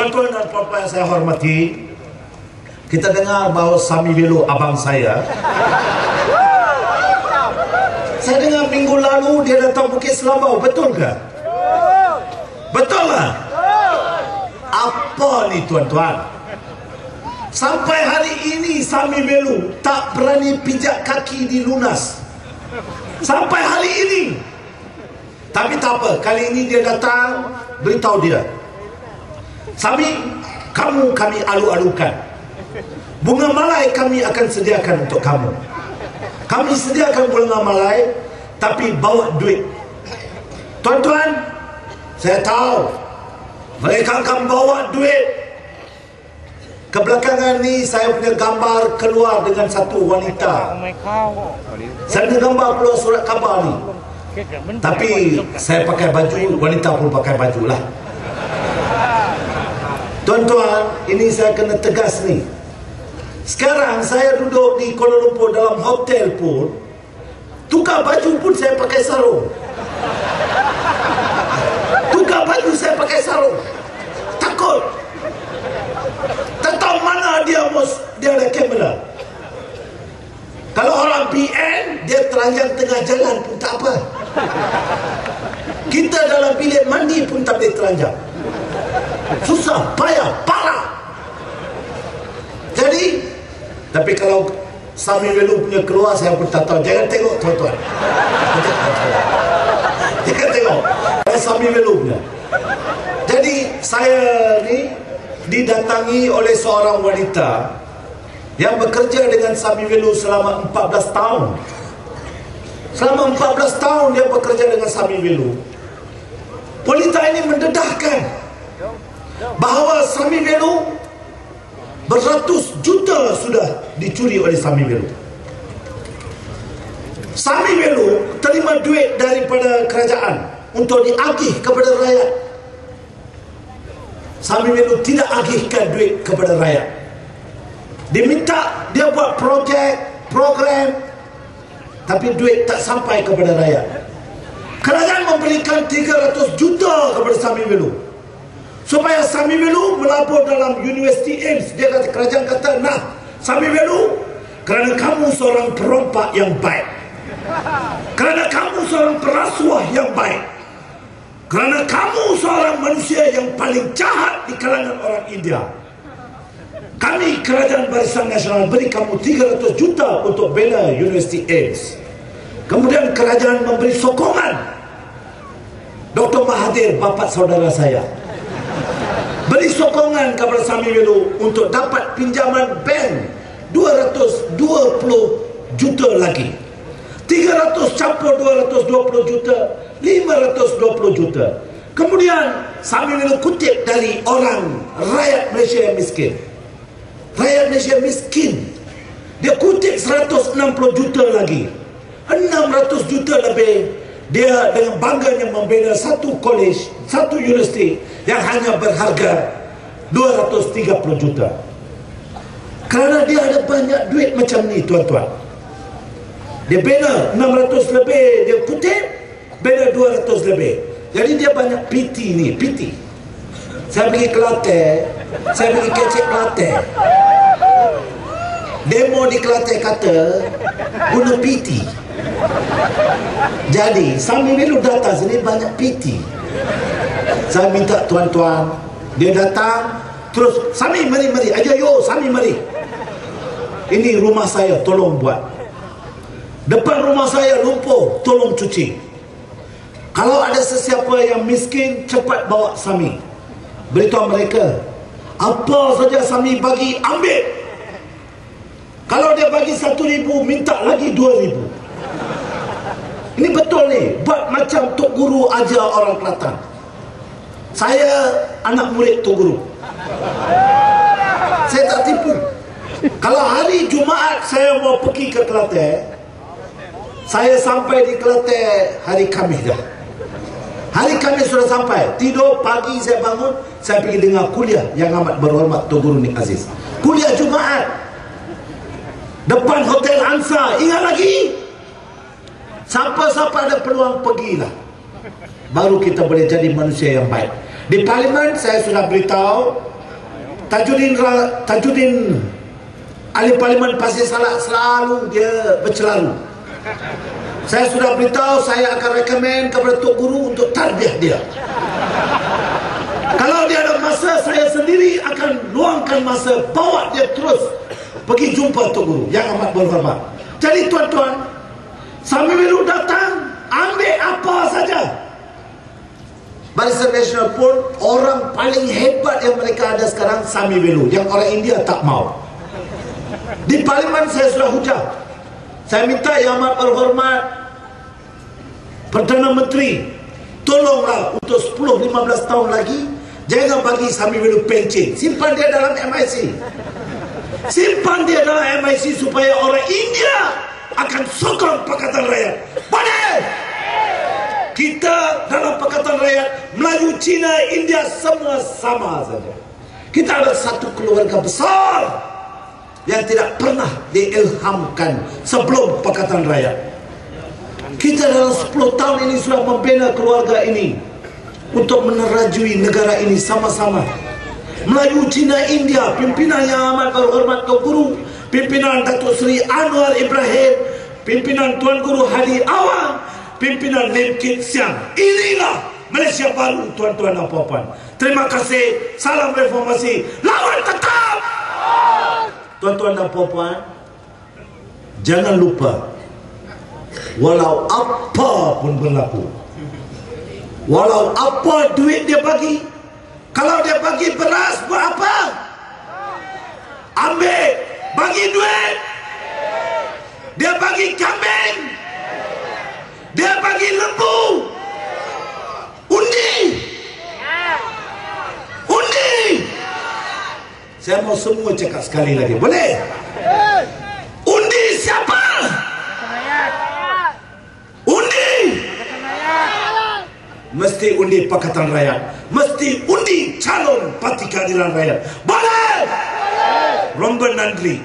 Tuan-tuan dan puan-puan yang saya hormati, kita dengar bahawa Sami Velo, abang saya dengar minggu lalu dia datang Bukit Selambau, betul ke? Betul lah. Apa ni tuan-tuan? Sampai hari ini Sami Velo tak berani pijak kaki di Lunas. Sampai hari ini. Tapi tak apa, kali ini dia datang, beritahu dia, Sami, kamu kami alu-alukan. Bunga malai kami akan sediakan untuk kamu. Kami sediakan bunga malai, tapi bawa duit. Tuan-tuan, saya tahu mereka akan bawa duit. Kebelakangan ni saya punya gambar keluar dengan satu wanita. Saya punya gambar keluar surat khabar ni. Tapi saya pakai baju, wanita pun pakai baju lah. Tuan-tuan, ini saya kena tegas ni. Sekarang saya duduk di Kuala Lumpur dalam hotel pun, tukar baju pun saya pakai sarung. Tukar baju saya pakai sarung. Takut. Tak tahu mana dia ada kamera. Kalau orang PN, dia telanjang tengah jalan pun tak apa. Kita dalam bilik mandi pun tak boleh telanjang. Susah, payah, parah. Jadi, tapi kalau Sami Velo punya keluar, saya pun tak tahu. Jangan tengok tuan-tuan. Jangan tengok. Sami Velo punya. Jadi, saya ni didatangi oleh seorang wanita yang bekerja dengan Sami Velo selama 14 tahun. Selama 14 tahun dia bekerja dengan Sami Velo. Wanita ini mendedahkan bahawa Sami Velo beratus juta sudah dicuri oleh Sami Velo. Sami Velo terima duit daripada kerajaan untuk diagih kepada rakyat. Sami Velo tidak agihkan duit kepada rakyat. Diminta dia buat projek, program, tapi duit tak sampai kepada rakyat. Kerajaan memberikan 300 juta kepada Sami Velo supaya Sami Velo melabur dalam Universiti AIMS. Dia kata, kerajaan kata, nah Sami Velo, kerana kamu seorang perompak yang baik, kerana kamu seorang perasuah yang baik, kerana kamu seorang manusia yang paling jahat di kalangan orang India, kami kerajaan Barisan Nasional beri kamu 300 juta untuk bela Universiti AIMS. Kemudian kerajaan memberi sokongan. Dr. Mahathir, bapa saudara saya, beri sokongan kepada Sami Velo untuk dapat pinjaman bank 220 juta lagi. 300 campur 220 juta, 520 juta. Kemudian Sami Velo kutip dari orang rakyat Malaysia yang miskin. Rakyat Malaysia miskin, dia kutip 160 juta lagi, 600 juta lebih. Dia dengan bangganya membela satu college, satu universiti yang hanya berharga 230 juta. Kerana dia ada banyak duit macam ni tuan-tuan. Dia bela 600 lebih, dia kutip, bela 200 lebih. Jadi dia banyak PT ni, PT. Saya pergi Kelantan, saya pergi kecek Kelantan. Demo di Kelantan kata guna PT. Jadi Sami Velo datang sini banyak PT. Saya minta tuan-tuan, dia datang terus, Sami mari, aja yo Sami mari. Ini rumah saya, tolong buat. Depan rumah saya lumpur, tolong cuci. Kalau ada sesiapa yang miskin, cepat bawa Sami. Beritahu mereka, apa saja Sami bagi, ambil. Kalau dia bagi 1,000, minta lagi 2,000. Ini betul ni, buat macam Tok Guru ajar orang Kelantan. Saya anak murid Tok Guru. Saya tak tipu. Kalau hari Jumaat saya mau pergi ke Kelantan, saya sampai di Kelantan hari Khamis dah. Hari Khamis sudah sampai, tidur pagi saya bangun, saya pergi dengar kuliah yang amat berhormat Tok Guru Nik Aziz. Kuliah Jumaat depan Hotel Ansa. Ingat lagi? Siapa-siapa ada peluang, pergilah. Baru kita boleh jadi manusia yang baik. Di Parlimen saya sudah beritahu Tajuddin ahli parlimen Pasir Salak selalu dia bercelaru. Saya sudah beritahu saya akan rekomen kepada Tok Guru untuk tarbiyah dia. Kalau dia ada masa, saya sendiri akan luangkan masa bawa dia terus pergi jumpa Tok Guru yang amat berhormat. Jadi tuan-tuan, Sami Welu datang ambil apa saja. Barisan Nasional pun orang paling hebat yang mereka ada sekarang Sami Welu, yang orang India tak mau. Di parlimen saya sudah hujah. Saya minta yang amat berhormat Perdana Menteri, tolonglah untuk 10-15 tahun lagi jangan bagi Sami Welu pencen. Simpan dia dalam MIC. Simpan dia dalam MIC supaya orang India akan sokong Pakatan Rakyat. Boleh! Kita dalam Pakatan Rakyat, Melayu, Cina, India semua sama saja. Kita ada satu keluarga besar yang tidak pernah diilhamkan sebelum Pakatan Rakyat. Kita dalam 10 tahun ini sudah membina keluarga ini untuk menerajui negara ini sama-sama. Melayu, Cina, India, pimpinan yang amat berhormat Tok Guru, pimpinan Datuk Seri Anwar Ibrahim, pimpinan Tuan Guru Hadi Awang, pimpinan Lim Kit Siang. Inilah Malaysia baru, tuan-tuan dan puan-puan. Terima kasih. Salam reformasi. Lawan tetap. Tuan-tuan dan puan-puan, jangan lupa, walau apa pun berlaku, walau apa duit dia bagi, kalau dia bagi beras buat apa? Ambil. Bagi duit. Dia bagi kambing, dia bagi lembu, undi. Undi. Saya mau semua cakap sekali lagi, boleh? Undi siapa? Undi. Mesti undi Pakatan Rakyat. Mesti undi calon Parti Keadilan Rakyat. Boleh? Romba nandri.